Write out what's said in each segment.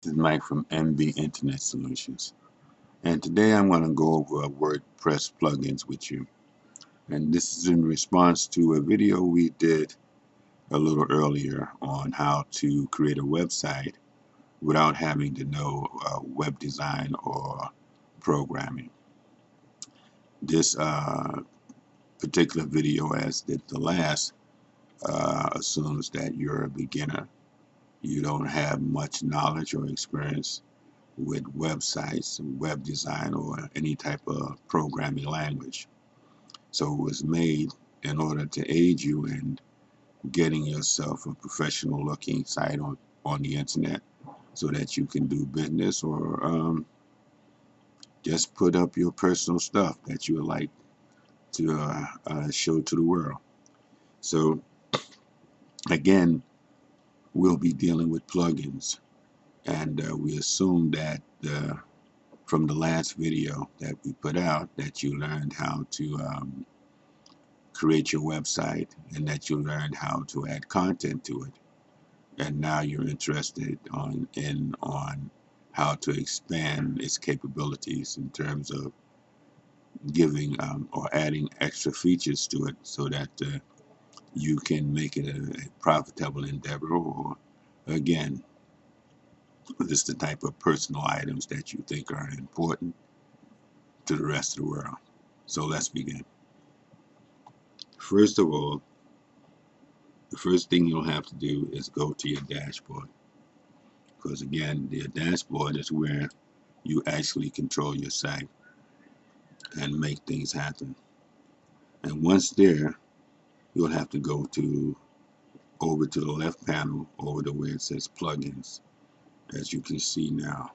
This is Mike from MB Internet Solutions, and today I'm going to go over WordPress plugins with you. And this is in response to a video we did a little earlier on how to create a website without having to know web design or programming. This particular video, as did the last, assumes that you're a beginner. You don't have much knowledge or experience with websites, web design, or any type of programming language. So it was made in order to aid you in getting yourself a professional looking site on the internet so that you can do business or just put up your personal stuff that you would like to show to the world. So again, we'll be dealing with plugins, and we assume that from the last video that we put out that you learned how to create your website and that you learned how to add content to it, and now you're interested on how to expand its capabilities in terms of giving or adding extra features to it so that you can make it a profitable endeavor, or again, this is the type of personal items that you think are important to the rest of the world. So let's begin. First of all, the first thing you'll have to do is go to your dashboard, because again, the dashboard is where you actually control your site and make things happen. And once there, you'll have to go to over to the left panel, over to where it says plugins, as you can see now,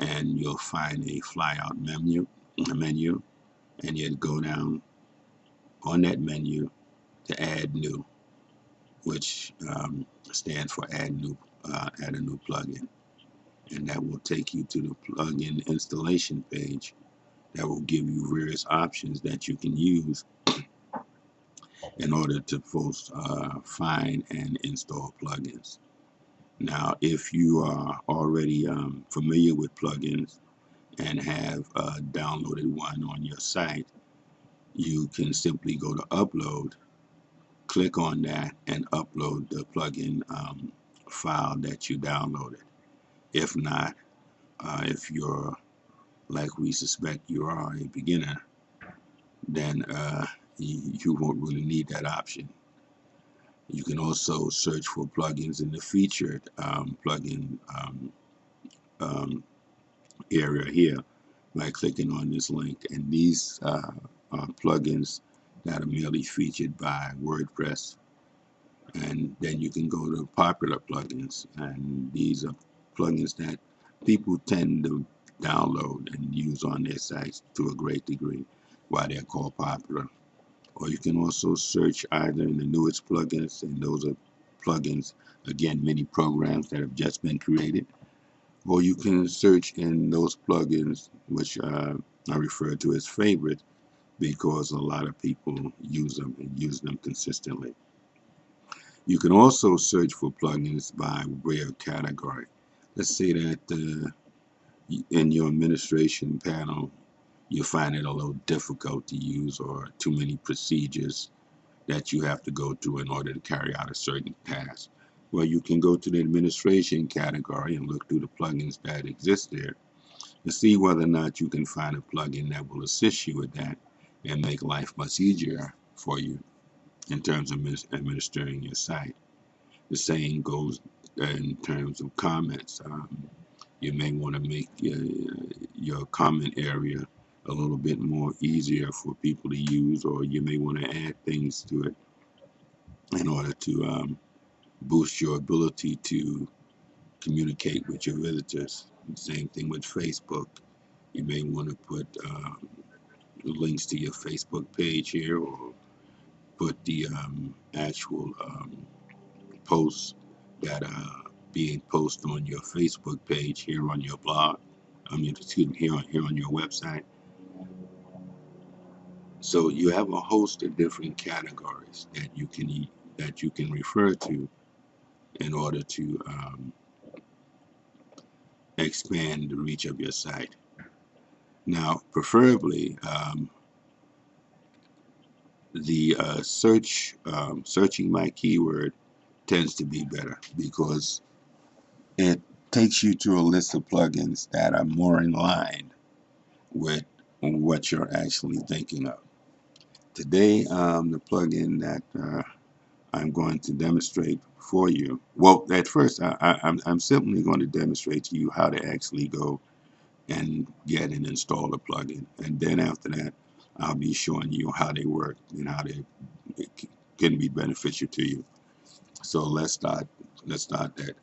and you'll find a flyout menu, and you'd go down on that menu to add new, which stands for add a new plugin, and that will take you to the plugin installation page that will give you various options that you can use in order to find and install plugins. Now, if you are already familiar with plugins and have downloaded one on your site, you can simply go to upload, click on that, and upload the plugin file that you downloaded. If not, if you're like we suspect you are a beginner, then you won't really need that option. You can also search for plugins in the featured plugin um, area here by clicking on this link. And these are plugins that are merely featured by WordPress. And then you can go to popular plugins, and these are plugins that people tend to download and use on their sites to a great degree, why they're called popular. Or you can also search either in the newest plugins, and those are plugins, again, many programs that have just been created, or you can search in those plugins which I refer to as favorite because a lot of people use them and use them consistently. You can also search for plugins by way of category. Let's say that in your administration panel you find it a little difficult to use, or too many procedures that you have to go through in order to carry out a certain task. Well, you can go to the administration category and look through the plugins that exist there to see whether or not you can find a plugin that will assist you with that and make life much easier for you in terms of administering your site. The same goes in terms of comments. You may want to make your comment area a little bit more easier for people to use, or you may want to add things to it in order to boost your ability to communicate with your visitors. Same thing with Facebook. You may want to put links to your Facebook page here, or put the actual posts that are being posted on your Facebook page here on your blog. Excuse me, here on your website. So you have a host of different categories that you can refer to in order to expand the reach of your site. Now, preferably, the searching my keyword tends to be better because it takes you to a list of plugins that are more in line with what you're actually thinking of. Today, the plugin that I'm going to demonstrate for you. Well, at first, I'm simply going to demonstrate to you how to actually go and get and install a plugin, and then after that, I'll be showing you how they work and how they can be beneficial to you. So let's start. Let's start that.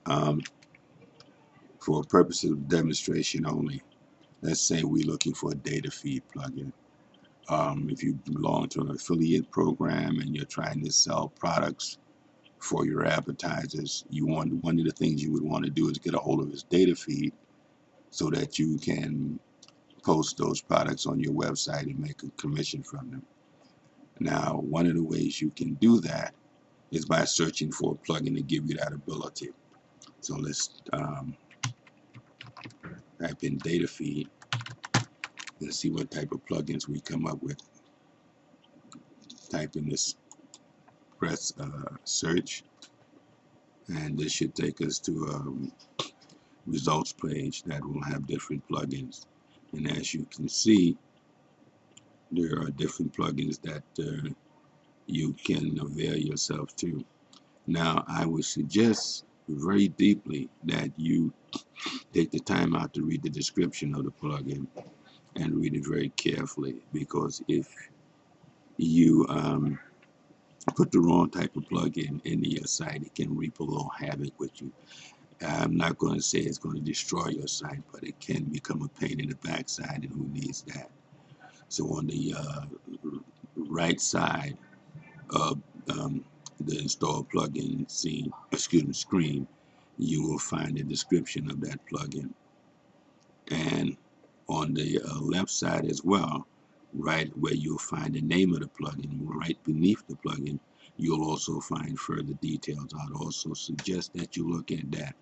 For purposes of demonstration only, let's say we're looking for a data feed plugin. If you belong to an affiliate program and you're trying to sell products for your advertisers, you want one of the things you would want to do is get a hold of his data feed so that you can post those products on your website and make a commission from them. Now, one of the ways you can do that is by searching for a plugin to give you that ability. So let's type in data feed and see what type of plugins we come up with. Type in this, press search, and this should take us to a results page that will have different plugins. And as you can see, there are different plugins that you can avail yourself to. Now, I would suggest very deeply that you take the time out to read the description of the plugin and read it very carefully, because if you put the wrong type of plugin into your site, it can reap a little havoc with you. I'm not going to say it's going to destroy your site, but it can become a pain in the backside, and who needs that? So on the right side of the install plugin screen, you will find a description of that plugin. And on the left side as well, right where you'll find the name of the plugin, right beneath the plugin, you'll also find further details. I'd also suggest that you look at that,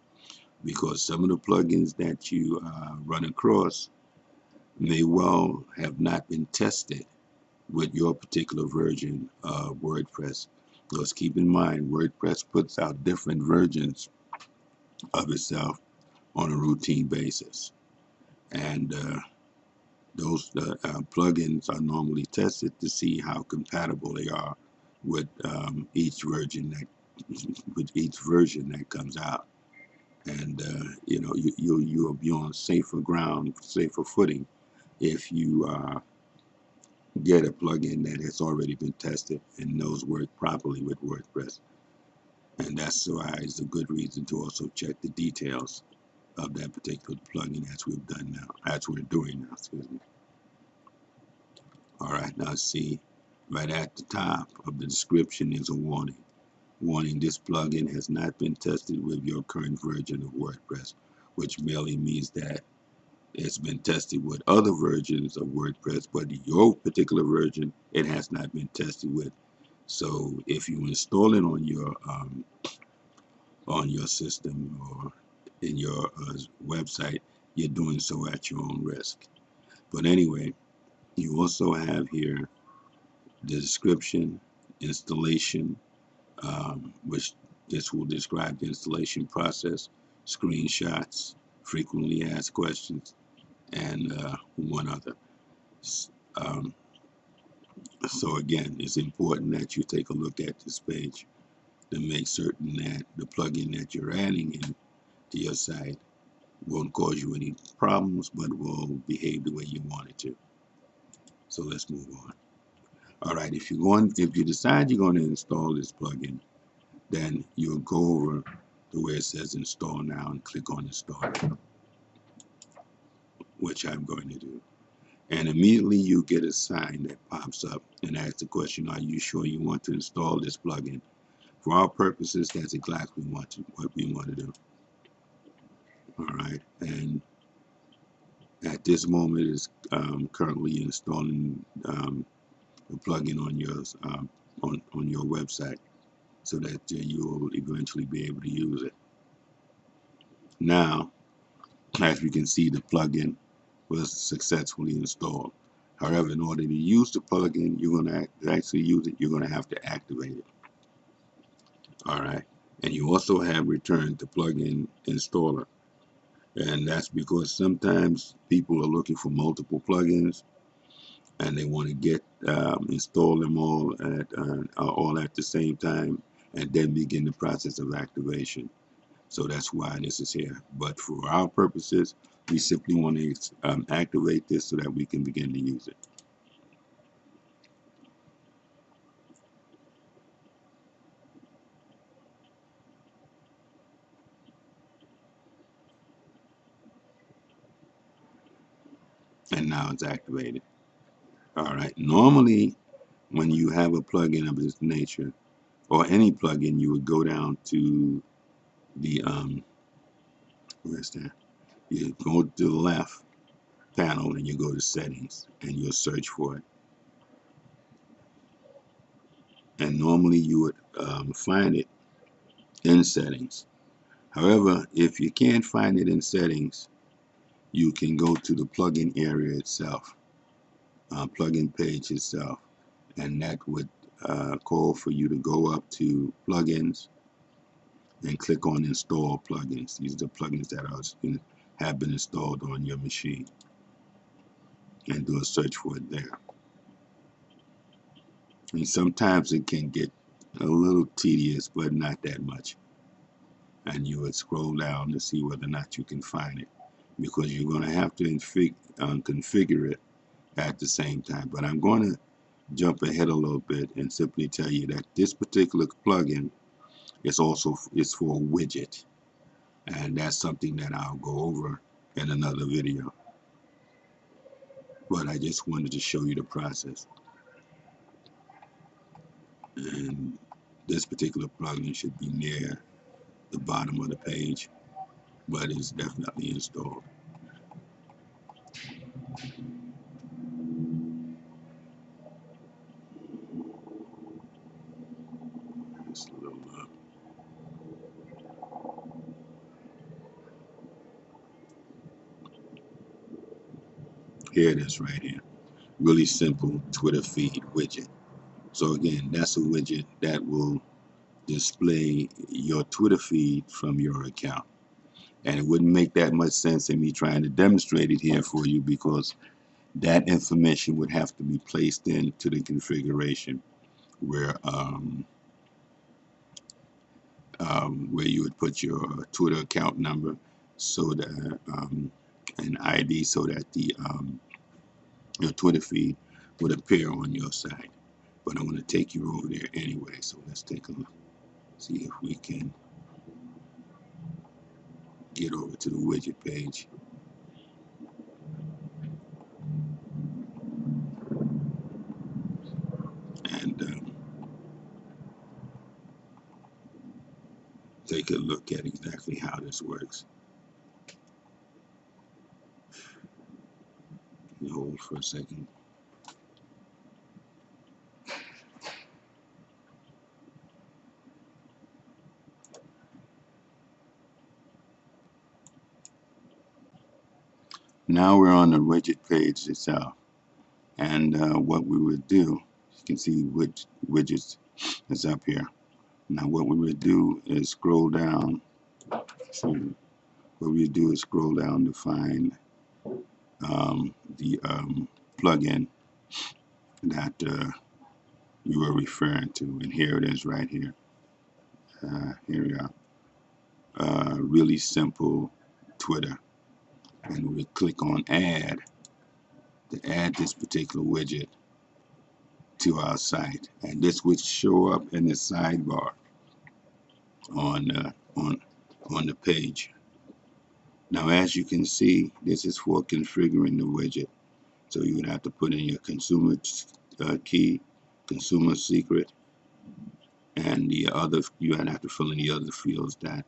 because some of the plugins that you run across may well have not been tested with your particular version of WordPress. Because keep in mind, WordPress puts out different versions of itself on a routine basis. And those plugins are normally tested to see how compatible they are with each version that comes out. And you know, you'll be on safer ground, safer footing if you get a plugin that has already been tested and knows work properly with WordPress. And that's why it's a good reason to also check the details of that particular plugin, as we've done now, as we're doing now, excuse me. All right, now see, right at the top of the description is a warning. Warning, this plugin has not been tested with your current version of WordPress, which merely means that it's been tested with other versions of WordPress, but your particular version, it has not been tested with. So if you install it on your system or in your website, you're doing so at your own risk. But anyway, you also have here the description, installation, which this will describe the installation process, screenshots, frequently asked questions, and one other. Um, so again, it's important that you take a look at this page to make certain that the plugin that you're adding in to your site won't cause you any problems, but will behave the way you want it to. So let's move on. All right, if you decide you're going to install this plugin, then you'll go over to where it says install now and click on install, which I'm going to do. And immediately you get a sign that pops up and asks the question, are you sure you want to install this plugin? For our purposes, that's exactly what we want to do. All right, and at this moment is currently installing the plugin on on your website, so that you'll eventually be able to use it. Now, As we can see, the plugin was successfully installed. However, in order to use the plugin, you're going to actually use it, you're going to have to activate it. All right. And you also have returned the plugin installer. And that's because sometimes people are looking for multiple plugins and they want to get install them all at the same time and then begin the process of activation. So that's why this is here. But for our purposes, we simply want to activate this so that we can begin to use it. And now it's activated. All right. Normally, when you have a plugin of this nature, or any plugin, you would go down to the where's that? You go to the left panel and you go to settings and you'll search for it. And normally you would find it in settings. However, if you can't find it in settings, you can go to the plugin area itself, plugin page itself, and that would call for you to go up to plugins and click on install plugins. These are the plugins that have been installed on your machine, and do a search for it there. And sometimes it can get a little tedious, but not that much. And you would scroll down to see whether or not you can find it, because you're going to have to configure it at the same time. But I'm going to jump ahead a little bit and simply tell you that this particular plugin is for a widget, and that's something that I'll go over in another video. But I just wanted to show you the process. And this particular plugin should be near the bottom of the page, but it's definitely installed. Just a little Here it is right here. Really simple Twitter feed widget. So again, that's a widget that will display your Twitter feed from your account. And it wouldn't make that much sense in me trying to demonstrate it here for you, because that information would have to be placed into the configuration where you would put your Twitter account number, so that an ID, so that the your Twitter feed would appear on your side. But I want to take you over there anyway, so let's take a look, see if we can get over to the widget page. And take a look at exactly how this works. Hold for a second. Now we're on the widget page itself, and what we would do, you can see which widgets is up here. Now what we would do is scroll down. So what we do is scroll down to find the plugin that you were referring to, and here it is right here. Here we are. Really simple Twitter, and we click on add to add this particular widget to our site, and this would show up in the sidebar on the page. Now, as you can see, this is for configuring the widget. So you would have to put in your consumer key, consumer secret, and the other, you would have to fill in the other fields that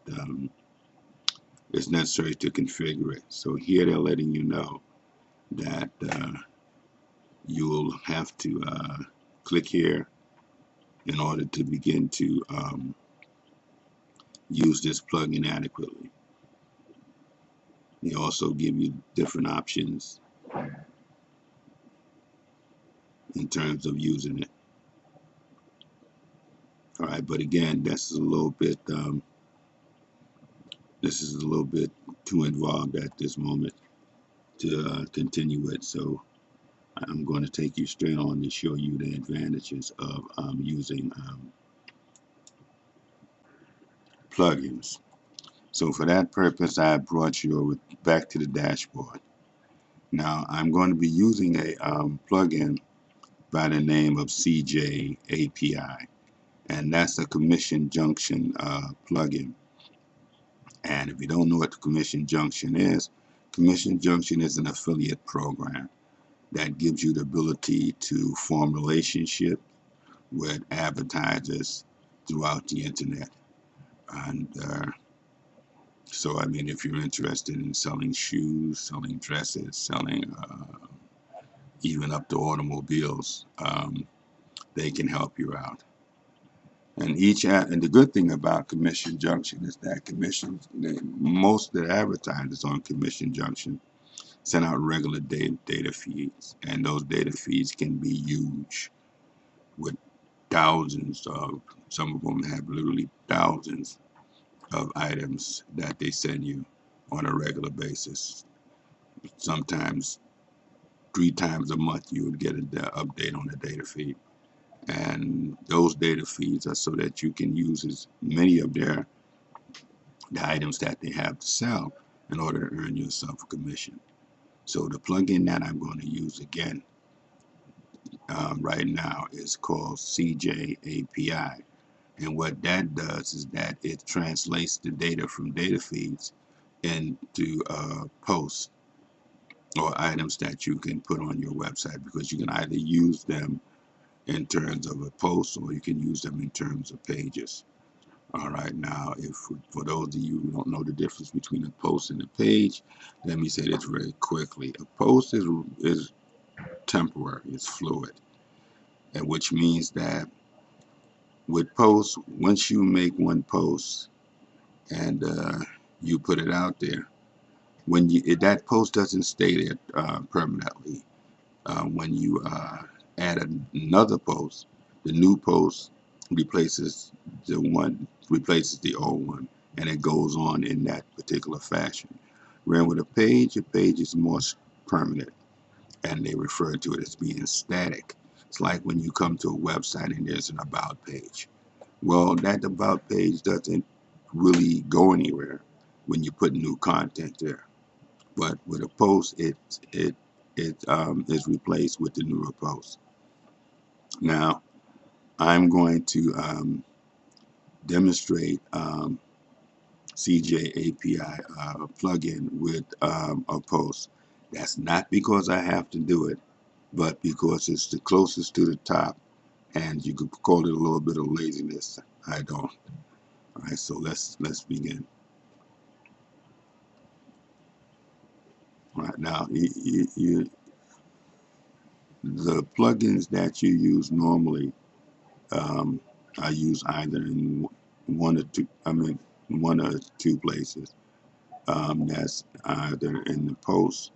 is necessary to configure it. So here they're letting you know that you'll have to click here in order to begin to use this plugin adequately. They also give you different options in terms of using it. All right, but again, this is a little bit too involved at this moment to continue it. So I'm going to take you straight on to show you the advantages of using plugins. So for that purpose, I brought you over back to the dashboard. Now I'm going to be using a plugin by the name of CJ API, and that's a Commission Junction plugin. And if you don't know what the Commission Junction is an affiliate program that gives you the ability to form relationships with advertisers throughout the internet. And so, I mean, if you're interested in selling shoes, selling dresses, selling even up to automobiles, they can help you out. And and the good thing about Commission Junction is that most of the advertisers on Commission Junction send out regular data feeds, and those data feeds can be huge, with thousands of, some of them have literally thousands of items that they send you on a regular basis. Sometimes 3 times a month you would get an update on the data feed. And those data feeds are so that you can use as many of the items that they have to sell in order to earn yourself a commission. So the plugin that I'm going to use again right now is called CJ API. And what that does is that it translates the data from data feeds into posts or items that you can put on your website, because you can either use them in terms of a post or you can use them in terms of pages. All right, now, if for those of you who don't know the difference between a post and a page, let me say this very quickly. A post is temporary, it's fluid, and which means that with posts, once you make one post and you put it out there, when that post doesn't stay there permanently. When you add another post, the new post replaces the old one, and it goes on in that particular fashion. Whereas with a page is more permanent, and they refer to it as being static. It's like when you come to a website and there's an about page. Well, that about page doesn't really go anywhere when you put new content there. But with a post, it is replaced with the newer post. Now, I'm going to demonstrate CJ API plugin with a post. That's not because I have to do it, but because it's the closest to the top, and you could call it a little bit of laziness. I don't. All right, so let's begin. All right, now the plugins that you use normally, I use either in one or two. I mean, one or two places. That's either in the post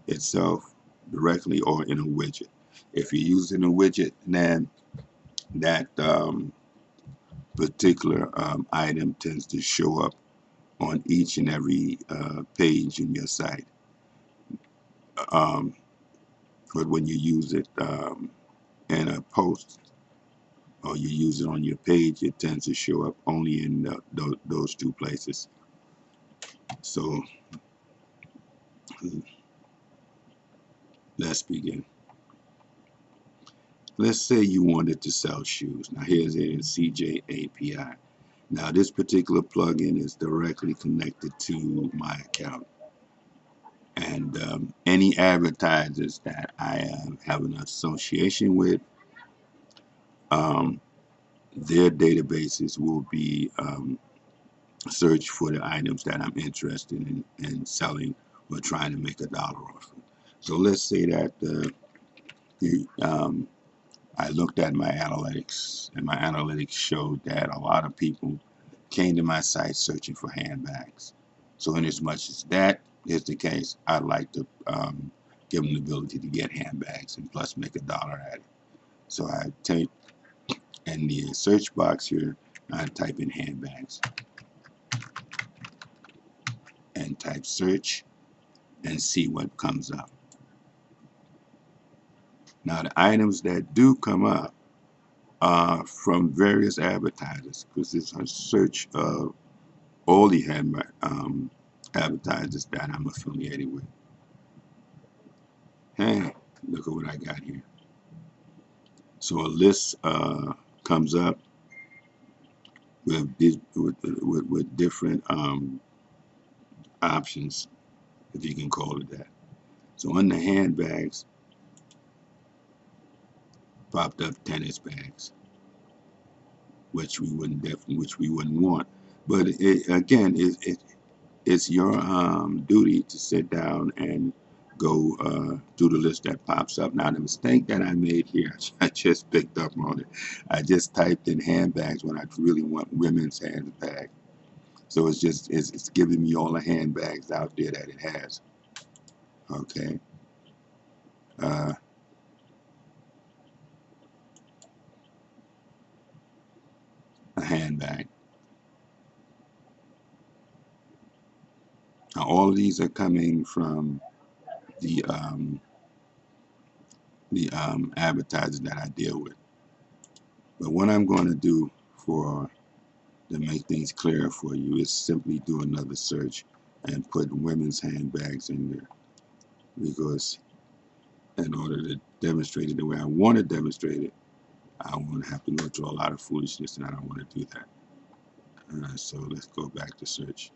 itself directly or in a widget. If you're using a widget, then that particular item tends to show up on each and every page in your site. Um, but when you use it in a post or you use it on your page, it tends to show up only in those two places. So let's begin. Let's say you wanted to sell shoes. Now here's a CJ API. Now this particular plugin is directly connected to my account. And any advertisers that I have an association with, their databases will be searched for the items that I'm interested in selling or trying to make $1 off of. So let's say that I looked at my analytics, and my analytics showed that a lot of people came to my site searching for handbags. So in as much as that, is the case, I'd like to give them the ability to get handbags and plus make $1 at it. So I take in the search box here, I type in handbags and type search and see what comes up. Now the items that do come up are from various advertisers because it's a search of all the advertisers that I'm affiliated with. Hey, look at what I got here. So a list comes up with different options, if you can call it that. So under handbags, popped up tennis bags, which we wouldn't want. But it's your duty to sit down and go through the list that pops up. Now the mistake that I made here, I just picked up on it. I just typed in handbags when I really want women's handbag. So it's giving me all the handbags out there that it has. Okay. Uh, a handbag. Now all of these are coming from the advertisers that I deal with. But what I'm going to do to make things clearer for you is simply do another search and put women's handbags in there, because in order to demonstrate it the way I want to demonstrate it, I won't have to go through a lot of foolishness, and I don't want to do that. So let's go back to search.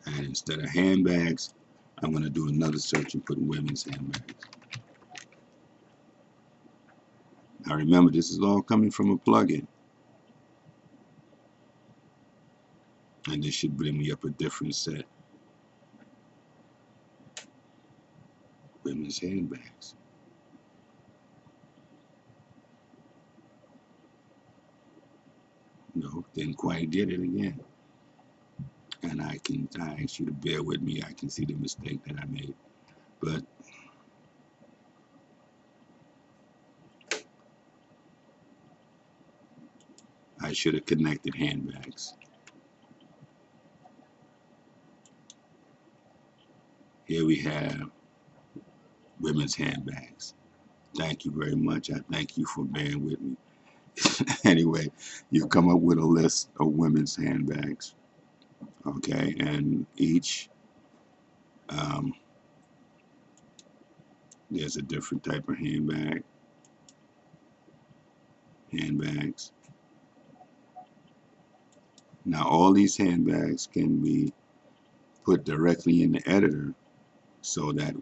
And instead of handbags, I'm going to do another search and put women's handbags. Now remember, this is all coming from a plugin. And this should bring me up a different set. Women's handbags. No, didn't quite get it again. And I ask you to bear with me. I can see the mistake that I made. But I should have connected handbags. Here we have women's handbags. Thank you very much. I thank you for bearing with me. Anyway, you come up with a list of women's handbags. Okay, and each there's a different type of handbags. Now all these handbags can be put directly in the editor, so that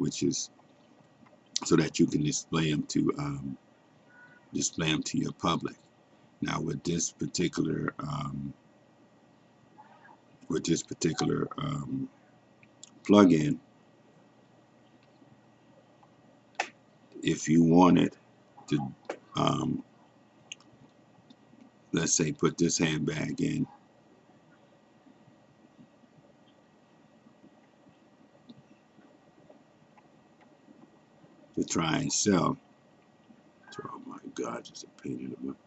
you can display them to your public. Now with this particular plugin, if you wanted to let's say put this handbag in, to try and sell. Oh my God, just a pain in the butt.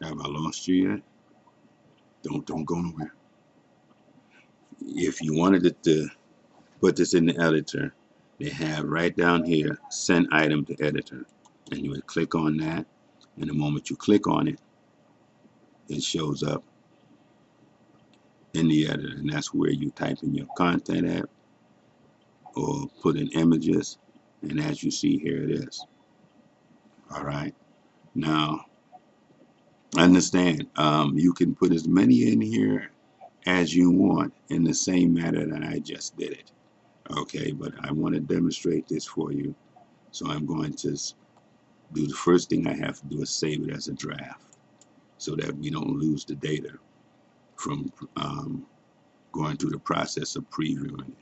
Have I lost you yet? Don't go nowhere. If you wanted it to put this in the editor, they have right down here, send item to editor. And you would click on that. And the moment you click on it, it shows up in the editor. And that's where you type in your content at or put in images. And as you see, here it is. All right. Now, understand, you can put as many in here as you want in the same manner that I just did it. Okay, but I want to demonstrate this for you. So I'm going to do the first thing I have to do is save it as a draft so that we don't lose the data. from going through the process of previewing it.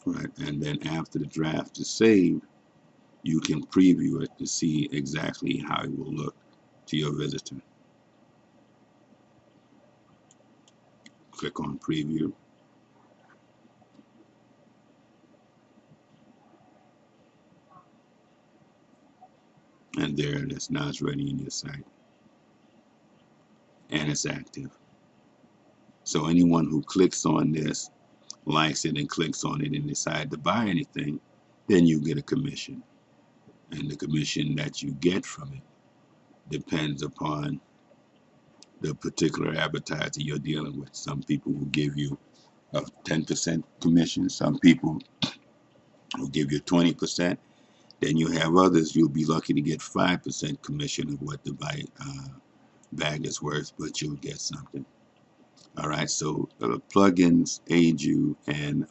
Right, and then after the draft is saved, you can preview it to see exactly how it will look to your visitor. Click on preview. And there it is. Now it's ready in your site. And it's active. So anyone who clicks on this, likes it and clicks on it and decide to buy anything, then you get a commission. And the commission that you get from it depends upon the particular advertiser you're dealing with. Some people will give you a 10% commission. Some people will give you 20%. Then you have others, you'll be lucky to get 5% commission of what the bag is worth, but you'll get something. All right, so plugins aid you and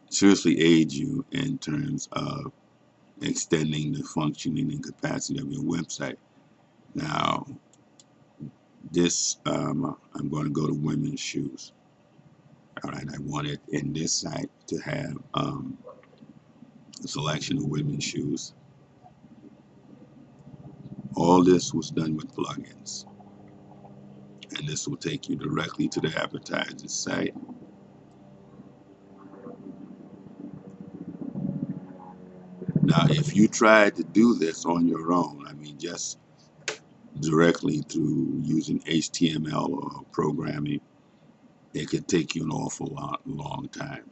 seriously aid you in terms of extending the functioning and capacity of your website. Now, this, I'm going to go to women's shoes. All right, I wanted in this site to have a selection of women's shoes. All this was done with plugins. And this will take you directly to the advertiser's site. Now, if you tried to do this on your own, I mean, just directly through using HTML or programming, it could take you an awful long time.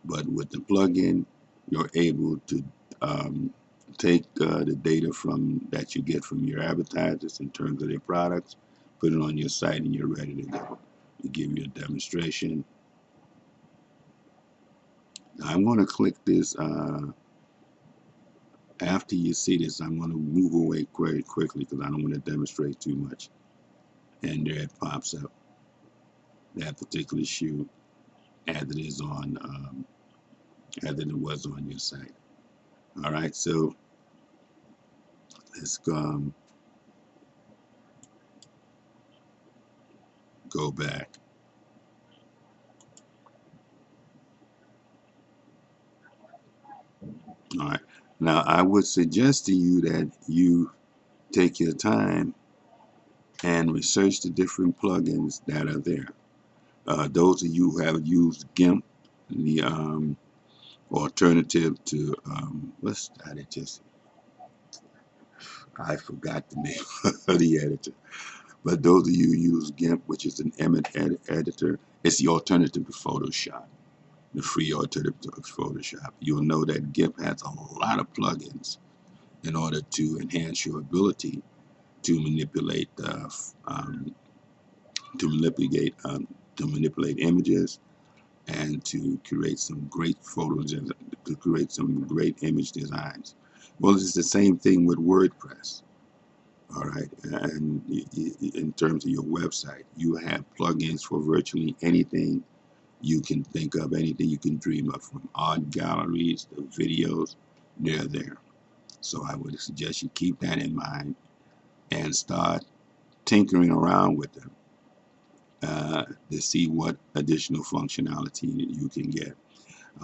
But with the plugin, you're able to take the data that you get from your advertisers in terms of their products, put it on your site, and you're ready to go. We give you a demonstration. Now, I'm going to click this. After you see this, I'm going to move away very quickly because I don't want to demonstrate too much. And there it pops up, that particular shoe, as it is on, as it was on your site. All right, so let's go back. All right, now I would suggest to you that you take your time and research the different plugins that are there. Those of you who have used GIMP, the alternative to what's that? I forgot the name of the editor. But those of you who use GIMP, which is an image editor, it's the alternative to Photoshop, the free alternative to Photoshop. You'll know that GIMP has a lot of plugins in order to enhance your ability to manipulate to manipulate images and to create some great photos and to create some great image designs. Well, it's the same thing with WordPress. All right, and in terms of your website, you have plugins for virtually anything you can think of, anything you can dream of, from art galleries to videos, they're there. So I would suggest you keep that in mind and start tinkering around with them to see what additional functionality you can get.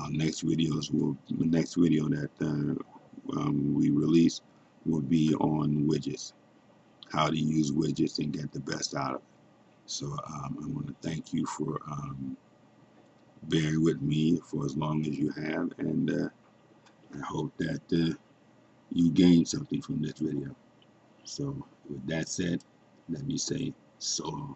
Next video that we release will be on widgets, how to use widgets and get the best out of it. So I want to thank you for bearing with me for as long as you have, and I hope that you gained something from this video. So with that said, let me say so long.